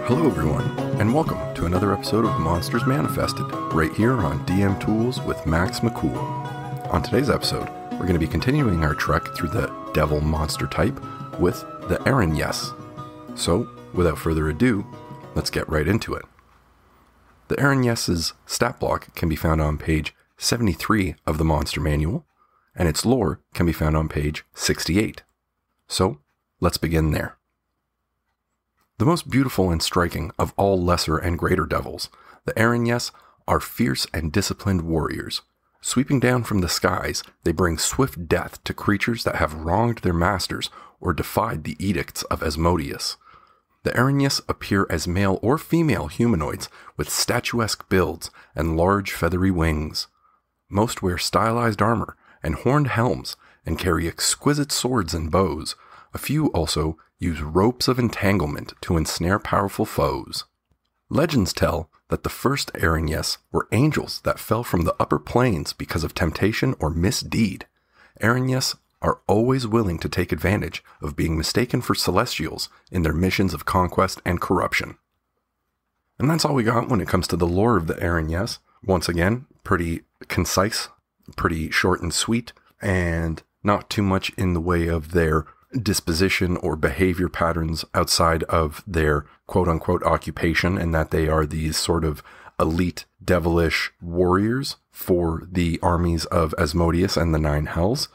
Hello everyone, and welcome to another episode of Monsters Manifested, right here on DM Tools with MaxMcCool. On today's episode, we're going to be continuing our trek through the devil monster type with the Erinyes. So, without further ado, let's get right into it. The Erinyes' stat block can be found on page 73 of the Monster Manual, and its lore can be found on page 68. So, let's begin there. The most beautiful and striking of all lesser and greater devils, the Erinyes are fierce and disciplined warriors. Sweeping down from the skies, they bring swift death to creatures that have wronged their masters or defied the edicts of Asmodeus. The Erinyes appear as male or female humanoids with statuesque builds and large feathery wings. Most wear stylized armor and horned helms and carry exquisite swords and bows. A few also use ropes of entanglement to ensnare powerful foes. Legends tell that the first Erinyes were angels that fell from the upper planes because of temptation or misdeed. Erinyes are always willing to take advantage of being mistaken for celestials in their missions of conquest and corruption. And that's all we got when it comes to the lore of the Erinyes. Once again, pretty concise, pretty short and sweet, and not too much in the way of their disposition or behavior patterns outside of their quote-unquote occupation, and that they are these sort of elite devilish warriors for the armies of Asmodeus and the Nine Hells.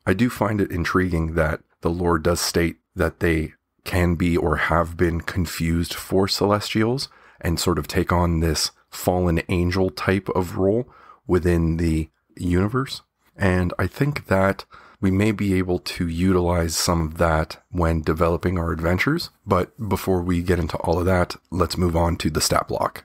I do find it intriguing that the lore does state that they can be or have been confused for celestials and sort of take on this fallen angel type of role within the universe. And I think that we may be able to utilize some of that when developing our adventures, but before we get into all of that, let's move on to the stat block.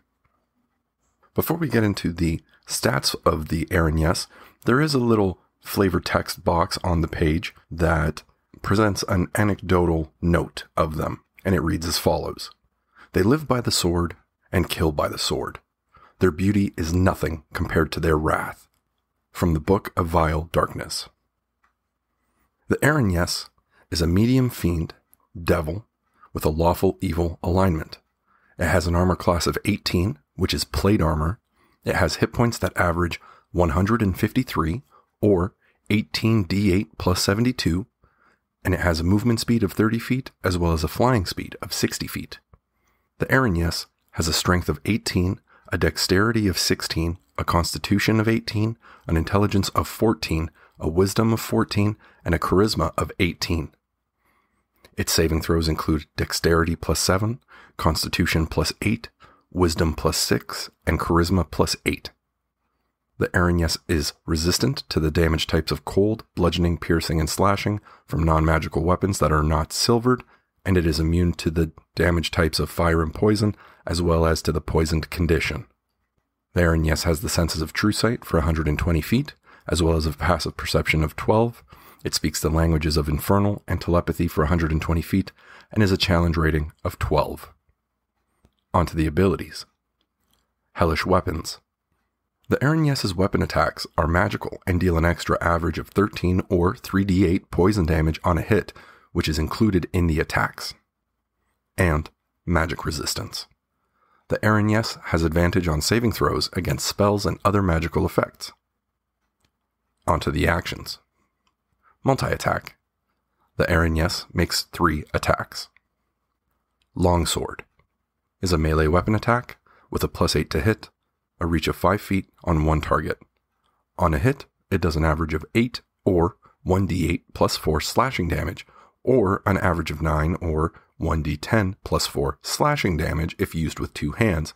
Before we get into the stats of the Erinyes, there is a little flavor text box on the page that presents an anecdotal note of them, and it reads as follows. They live by the sword and kill by the sword. Their beauty is nothing compared to their wrath. From the Book of Vile Darkness. The Erinyes is a medium fiend, devil, with a lawful evil alignment. It has an armor class of 18, which is plate armor. It has hit points that average 153, or 18d8 plus 72, and it has a movement speed of 30 feet, as well as a flying speed of 60 feet. The Erinyes has a strength of 18, a dexterity of 16, a constitution of 18, an intelligence of 14, a wisdom of 14, and a charisma of 18. Its saving throws include dexterity plus 7, constitution plus 8, wisdom plus 6, and charisma plus 8. The Erinyes is resistant to the damage types of cold, bludgeoning, piercing, and slashing from non-magical weapons that are not silvered, and it is immune to the damage types of fire and poison, as well as to the poisoned condition. The Erinyes has the senses of true sight for 120 feet, as well as a passive perception of 12. It speaks the languages of infernal and telepathy for 120 feet, and is a challenge rating of 12. On to the abilities. Hellish Weapons. The Erinyes' weapon attacks are magical and deal an extra average of 13 or 3d8 poison damage on a hit, which is included in the attacks. And magic resistance. The Erinyes has advantage on saving throws against spells and other magical effects. Onto the actions. Multi-attack. The Erinyes makes 3 attacks. Longsword is a melee weapon attack with a plus 8 to hit, a reach of 5 feet on one target. On a hit, it does an average of 8 or 1d8 plus 4 slashing damage, or an average of 9 or 1d10 plus 4 slashing damage if used with 2 hands,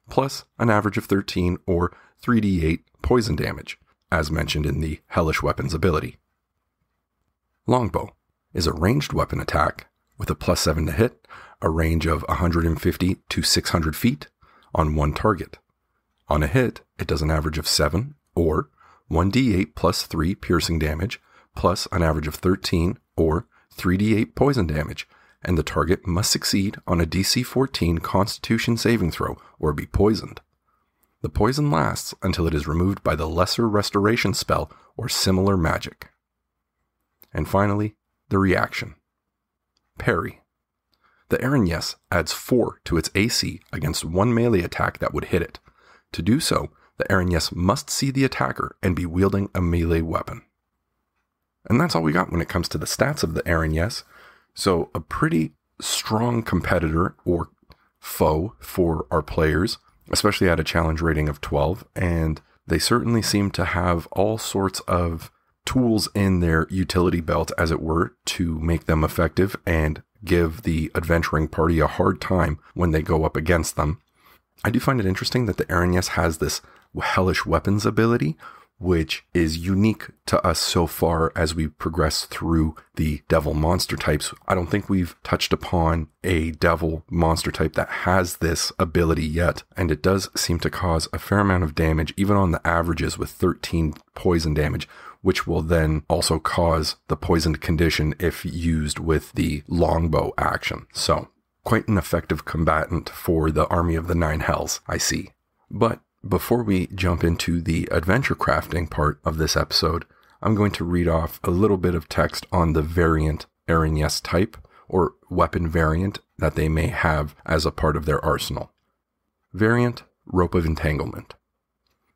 plus an average of 13 or 3d8 poison damage, as mentioned in the Hellish Weapons ability. Longbow is a ranged weapon attack with a plus 7 to hit, a range of 150 to 600 feet on one target. On a hit, it does an average of 7 or 1d8 plus 3 piercing damage, plus an average of 13 or 3d8 poison damage, and the target must succeed on a DC 14 Constitution saving throw or be poisoned. The poison lasts until it is removed by the Lesser Restoration spell or similar magic. And finally, the reaction. Parry. The Erinyes adds 4 to its AC against one melee attack that would hit it. To do so, the Erinyes must see the attacker and be wielding a melee weapon. And that's all we got when it comes to the stats of the Erinyes. So a pretty strong competitor or foe for our players, especially at a challenge rating of 12, and they certainly seem to have all sorts of tools in their utility belt, as it were, to make them effective and give the adventuring party a hard time when they go up against them. I do find it interesting that the Erinyes has this hellish weapons ability, which is unique to us so far as we progress through the devil monster types. I don't think we've touched upon a devil monster type that has this ability yet, and it does seem to cause a fair amount of damage, even on the averages with 13 poison damage, which will then also cause the poisoned condition if used with the longbow action. So, quite an effective combatant for the Army of the Nine Hells, I see. But before we jump into the adventure crafting part of this episode, I'm going to read off a little bit of text on the variant Erinyes type, or weapon variant that they may have as a part of their arsenal. Variant, Rope of Entanglement.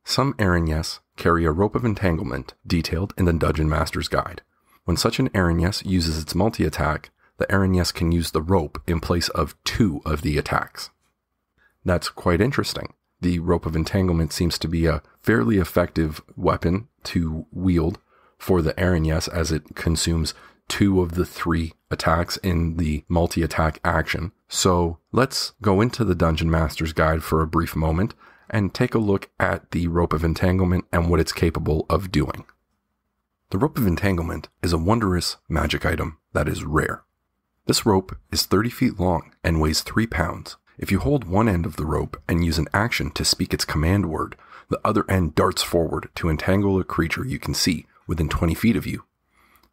Some Erinyes carry a Rope of Entanglement detailed in the Dungeon Master's Guide. When such an Erinyes uses its multi-attack, the Erinyes can use the rope in place of 2 of the attacks. That's quite interesting. The Rope of Entanglement seems to be a fairly effective weapon to wield for the Erinyes, as it consumes 2 of the 3 attacks in the multi-attack action. So let's go into the Dungeon Master's Guide for a brief moment and take a look at the Rope of Entanglement and what it's capable of doing. The Rope of Entanglement is a wondrous magic item that is rare. This rope is 30 feet long and weighs 3 pounds. If you hold one end of the rope and use an action to speak its command word, the other end darts forward to entangle a creature you can see within 20 feet of you.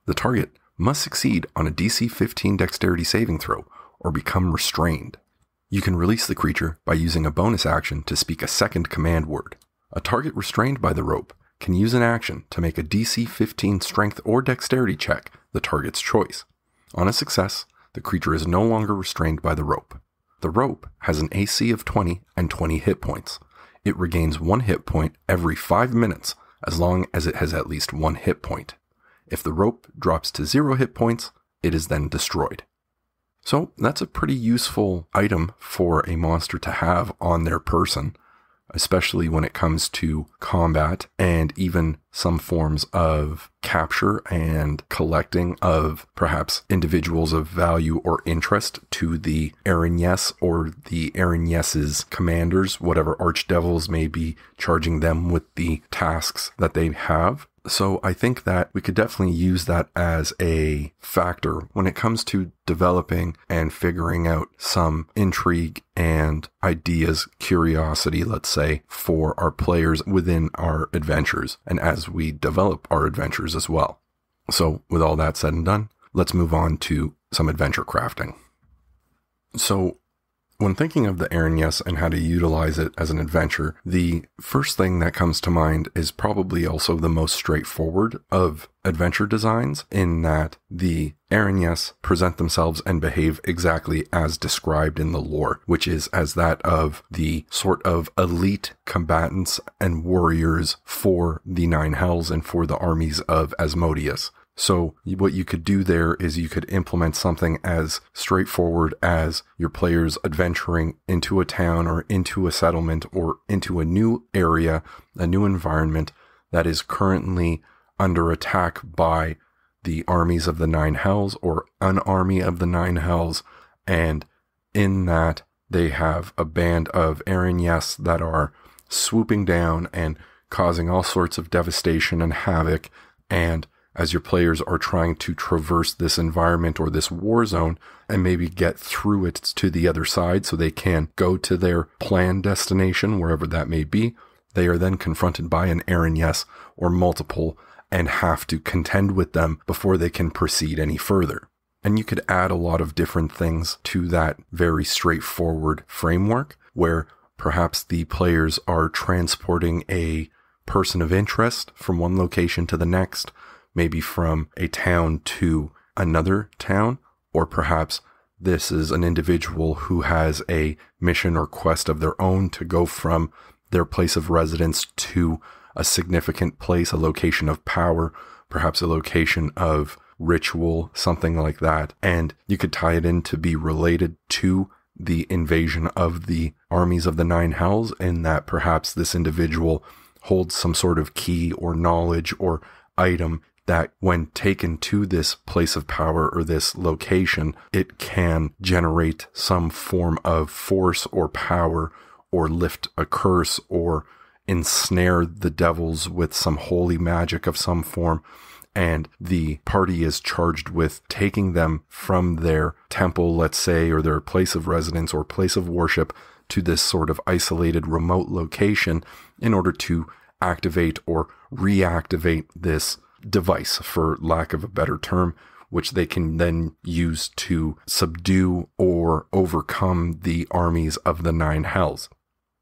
The target must succeed on a DC 15 dexterity saving throw or become restrained. You can release the creature by using a bonus action to speak a second command word. A target restrained by the rope can use an action to make a DC 15 strength or dexterity check, the target's choice. On a success, the creature is no longer restrained by the rope. The rope has an AC of 20 and 20 hit points. It regains 1 hit point every 5 minutes as long as it has at least 1 hit point. If the rope drops to 0 hit points, it is then destroyed. So that's a pretty useful item for a monster to have on their person, especially when it comes to combat and even some forms of capture and collecting of perhaps individuals of value or interest to the Erinyes or the Erinyes' commanders, whatever archdevils may be charging them with the tasks that they have. So I think that we could definitely use that as a factor when it comes to developing and figuring out some intrigue and ideas, curiosity, let's say, for our players within our adventures and as we develop our adventures as well. So with all that said and done, let's move on to some adventure crafting. So when thinking of the Erinyes and how to utilize it as an adventure, the first thing that comes to mind is probably also the most straightforward of adventure designs, in that the Erinyes present themselves and behave exactly as described in the lore, which is as that of the sort of elite combatants and warriors for the Nine Hells and for the armies of Asmodeus. So what you could do there is you could implement something as straightforward as your players adventuring into a town or into a settlement or into a new area, a new environment that is currently under attack by the armies of the Nine Hells or an army of the Nine Hells. And in that, they have a band of Erinyes that are swooping down and causing all sorts of devastation and havoc. And as your players are trying to traverse this environment or this war zone and maybe get through it to the other side so they can go to their planned destination, wherever that may be, they are then confronted by an Erinyes or multiple and have to contend with them before they can proceed any further. And you could add a lot of different things to that very straightforward framework, where perhaps the players are transporting a person of interest from one location to the next, maybe from a town to another town, or perhaps this is an individual who has a mission or quest of their own to go from their place of residence to a significant place, a location of power, perhaps a location of ritual, something like that. And you could tie it in to be related to the invasion of the armies of the Nine Hells, in that perhaps this individual holds some sort of key or knowledge or item that when taken to this place of power or this location, it can generate some form of force or power, or lift a curse, or ensnare the devils with some holy magic of some form. And the party is charged with taking them from their temple, let's say, or their place of residence or place of worship to this sort of isolated remote location in order to activate or reactivate this device, for lack of a better term, which they can then use to subdue or overcome the armies of the Nine Hells.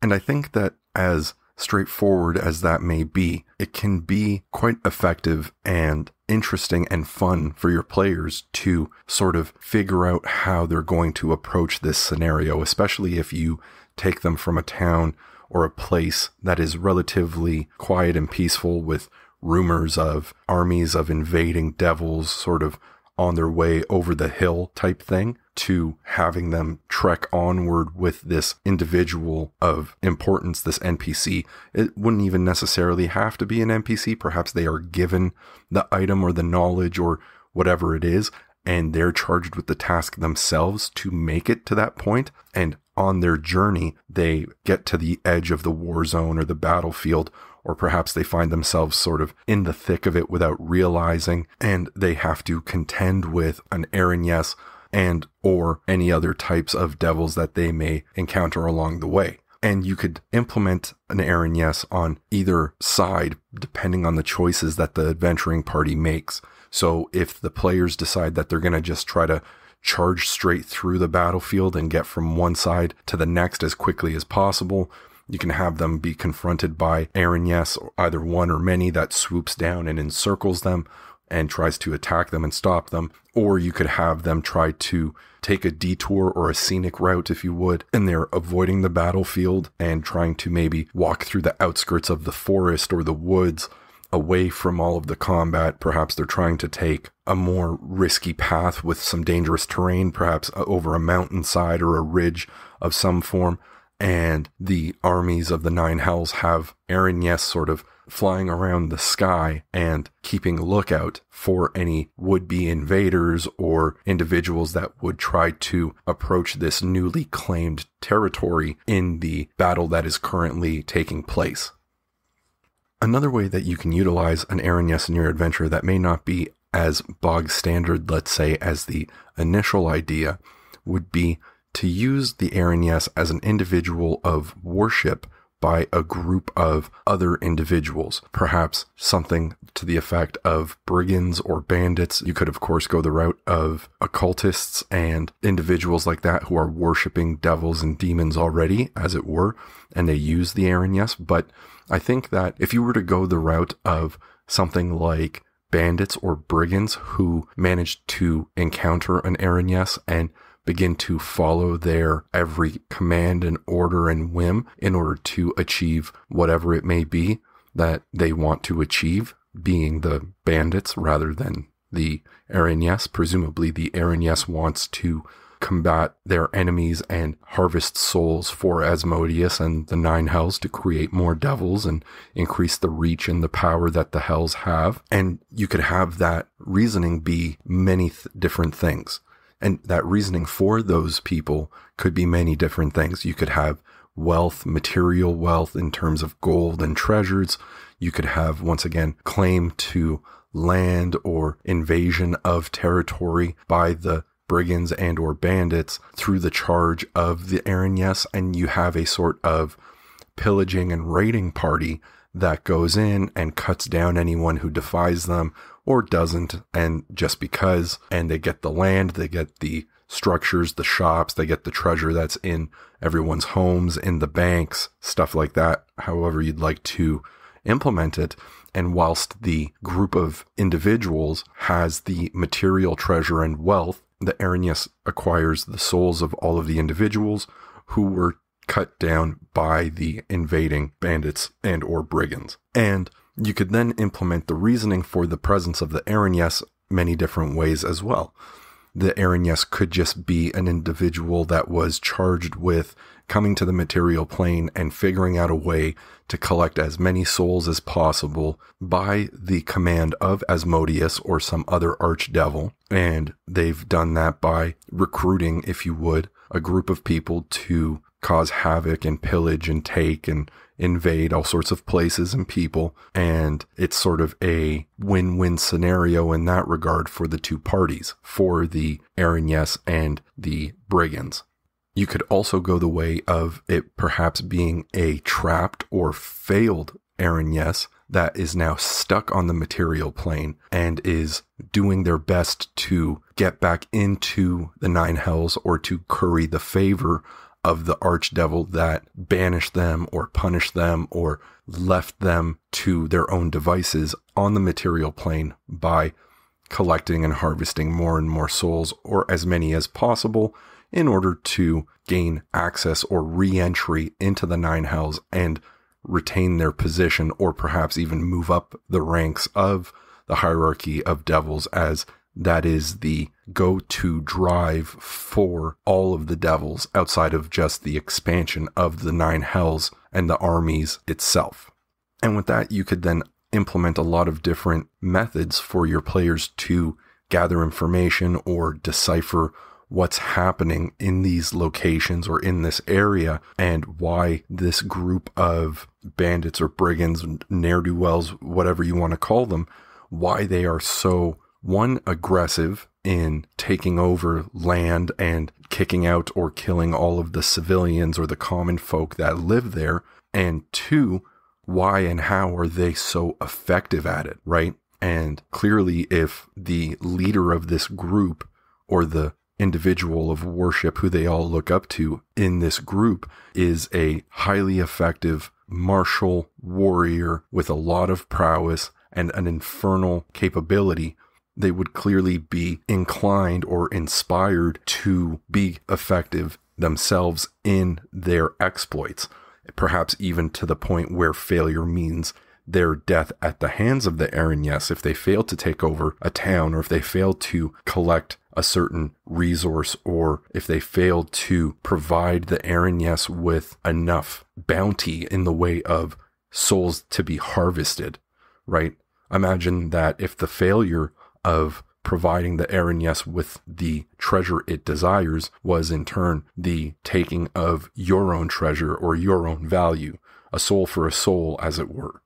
And I think that, as straightforward as that may be, it can be quite effective and interesting and fun for your players to sort of figure out how they're going to approach this scenario, especially if you take them from a town or a place that is relatively quiet and peaceful, with rumors of armies of invading devils sort of on their way over the hill type thing, to having them trek onward with this individual of importance, this NPC. It wouldn't even necessarily have to be an NPC. Perhaps they are given the item or the knowledge or whatever it is, and they're charged with the task themselves to make it to that point. And on their journey, they get to the edge of the war zone or the battlefield, or perhaps they find themselves sort of in the thick of it without realizing, and they have to contend with an Erinyes and or any other types of devils that they may encounter along the way. And you could implement an Erinyes on either side, depending on the choices that the adventuring party makes. So if the players decide that they're going to just try to charge straight through the battlefield and get from one side to the next as quickly as possible, you can have them be confronted by Erinyes, either one or many, that swoops down and encircles them and tries to attack them and stop them. Or you could have them try to take a detour or a scenic route, if you would, and they're avoiding the battlefield and trying to maybe walk through the outskirts of the forest or the woods away from all of the combat. Perhaps they're trying to take a more risky path with some dangerous terrain, perhaps over a mountainside or a ridge of some form. And the armies of the Nine Hells have Erinyes sort of flying around the sky and keeping a lookout for any would-be invaders or individuals that would try to approach this newly claimed territory in the battle that is currently taking place. Another way that you can utilize an Erinyes in your adventure that may not be as bog standard, let's say, as the initial idea, would be to use the Erinyes as an individual of worship by a group of other individuals. Perhaps something to the effect of brigands or bandits. You could, of course, go the route of occultists and individuals like that who are worshiping devils and demons already, as it were, and they use the Erinyes. But I think that if you were to go the route of something like bandits or brigands who managed to encounter an Erinyes and begin to follow their every command and order and whim in order to achieve whatever it may be that they want to achieve, being the bandits rather than the Erinyes. Presumably the Erinyes wants to combat their enemies and harvest souls for Asmodeus and the Nine Hells to create more devils and increase the reach and the power that the Hells have. And you could have that reasoning be many different things. And that reasoning for those people could be many different things. You could have wealth, material wealth in terms of gold and treasures. You could have, once again, claim to land or invasion of territory by the brigands and or bandits through the charge of the Erinyes. And you have a sort of pillaging and raiding party that goes in and cuts down anyone who defies them or doesn't, and just because, and they get the land, they get the structures, the shops, they get the treasure that's in everyone's homes, in the banks, stuff like that, however you'd like to implement it. And whilst the group of individuals has the material treasure and wealth, the Erinyes acquires the souls of all of the individuals who were cut down by the invading bandits and or brigands. And you could then implement the reasoning for the presence of the Erinyes many different ways as well. The Erinyes could just be an individual that was charged with coming to the material plane and figuring out a way to collect as many souls as possible by the command of Asmodeus or some other archdevil. And they've done that by recruiting, if you would, a group of people to cause havoc and pillage and take and invade all sorts of places and people. And it's sort of a win-win scenario in that regard for the two parties, for the Erinyes and the brigands. You could also go the way of it perhaps being a trapped or failed Erinyes that is now stuck on the material plane and is doing their best to get back into the Nine Hells or to curry the favor of the archdevil that banished them or punished them or left them to their own devices on the material plane by collecting and harvesting more and more souls, or as many as possible, in order to gain access or re-entry into the Nine Hells and retain their position, or perhaps even move up the ranks of the hierarchy of devils, as that is the go-to drive for all of the devils outside of just the expansion of the Nine Hells and the armies itself. And with that, you could then implement a lot of different methods for your players to gather information or decipher what's happening in these locations or in this area, and why this group of bandits or brigands, ne'er-do-wells, whatever you want to call them, why they are so, one, aggressive in taking over land and kicking out or killing all of the civilians or the common folk that live there, and two, why and how are they so effective at it, right? And clearly, if the leader of this group or the individual of worship who they all look up to in this group is a highly effective martial warrior with a lot of prowess and an infernal capability, they would clearly be inclined or inspired to be effective themselves in their exploits, perhaps even to the point where failure means their death at the hands of the Erinyes if they fail to take over a town, or if they fail to collect a certain resource, or if they fail to provide the Erinyes with enough bounty in the way of souls to be harvested, right? Imagine that if the failure of providing the Erinyes with the treasure it desires was in turn the taking of your own treasure or your own value, a soul for a soul, as it were.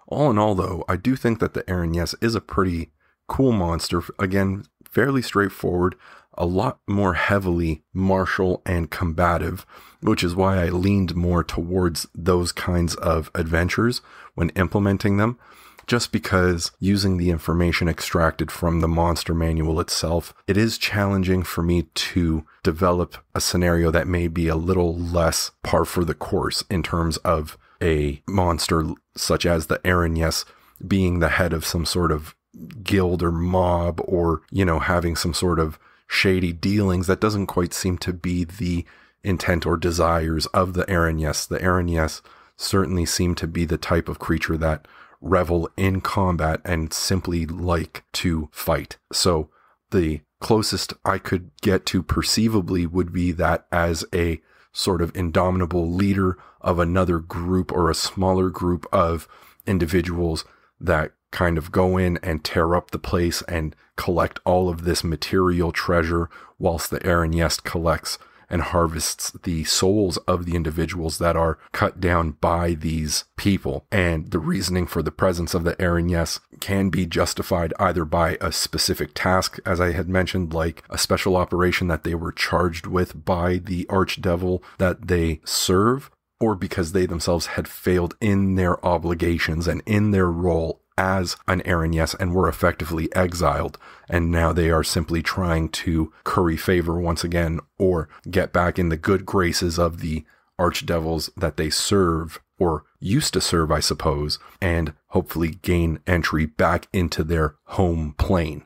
All in all, though, I do think that the Erinyes is a pretty cool monster. Again, fairly straightforward, a lot more heavily martial and combative, which is why I leaned more towards those kinds of adventures when implementing them, just because using the information extracted from the monster manual itself, it is challenging for me to develop a scenario that may be a little less par for the course in terms of a monster such as the Erinyes being the head of some sort of guild or mob, or, having some sort of shady dealings. That doesn't quite seem to be the intent or desires of the Erinyes. The Erinyes certainly seem to be the type of creature that revel in combat and simply like to fight. So the closest I could get to perceivably would be that as a sort of indomitable leader of another group or a smaller group of individuals that kind of go in and tear up the place and collect all of this material treasure, whilst the Erinyes collects and harvests the souls of the individuals that are cut down by these people. And the reasoning for the presence of the Erinyes can be justified either by a specific task, as I had mentioned, like a special operation that they were charged with by the archdevil that they serve, or because they themselves had failed in their obligations and in their role as an Erinyes and were effectively exiled, and now they are simply trying to curry favor once again, or get back in the good graces of the archdevils that they serve, or used to serve, I suppose, and hopefully gain entry back into their home plane.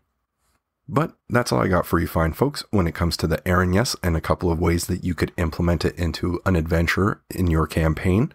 But that's all I got for you fine folks when it comes to the Erinyes and a couple of ways that you could implement it into an adventure in your campaign.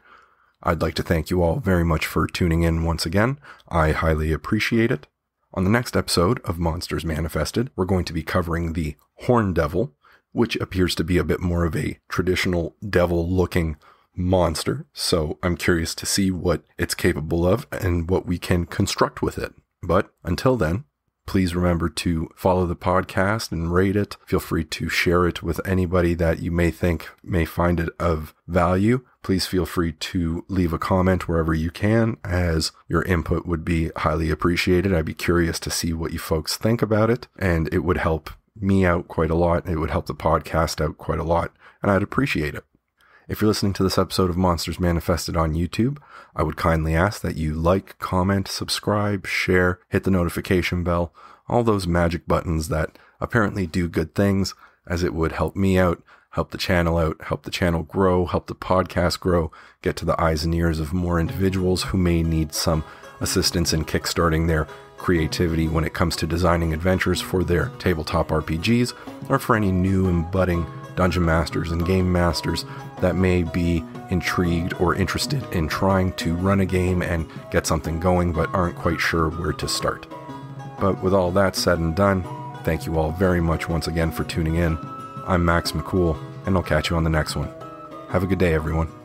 I'd like to thank you all very much for tuning in once again. I highly appreciate it. On the next episode of Monsters Manifested, we're going to be covering the Horn Devil, which appears to be a bit more of a traditional devil-looking monster. So I'm curious to see what it's capable of and what we can construct with it. But until then, please remember to follow the podcast and rate it. Feel free to share it with anybody that you may think may find it of value. Please feel free to leave a comment wherever you can, as your input would be highly appreciated. I'd be curious to see what you folks think about it, and it would help me out quite a lot. It would help the podcast out quite a lot, and I'd appreciate it. If you're listening to this episode of Monsters Manifested on YouTube, I would kindly ask that you like, comment, subscribe, share, hit the notification bell, all those magic buttons that apparently do good things, as it would help me out, help the channel out, help the channel grow, help the podcast grow, get to the eyes and ears of more individuals who may need some assistance in kickstarting their creativity when it comes to designing adventures for their tabletop RPGs, or for any new and budding dungeon masters and game masters that may be intrigued or interested in trying to run a game and get something going but aren't quite sure where to start. But with all that said and done, thank you all very much once again for tuning in. I'm MaxMcCool, and I'll catch you on the next one. Have a good day, everyone.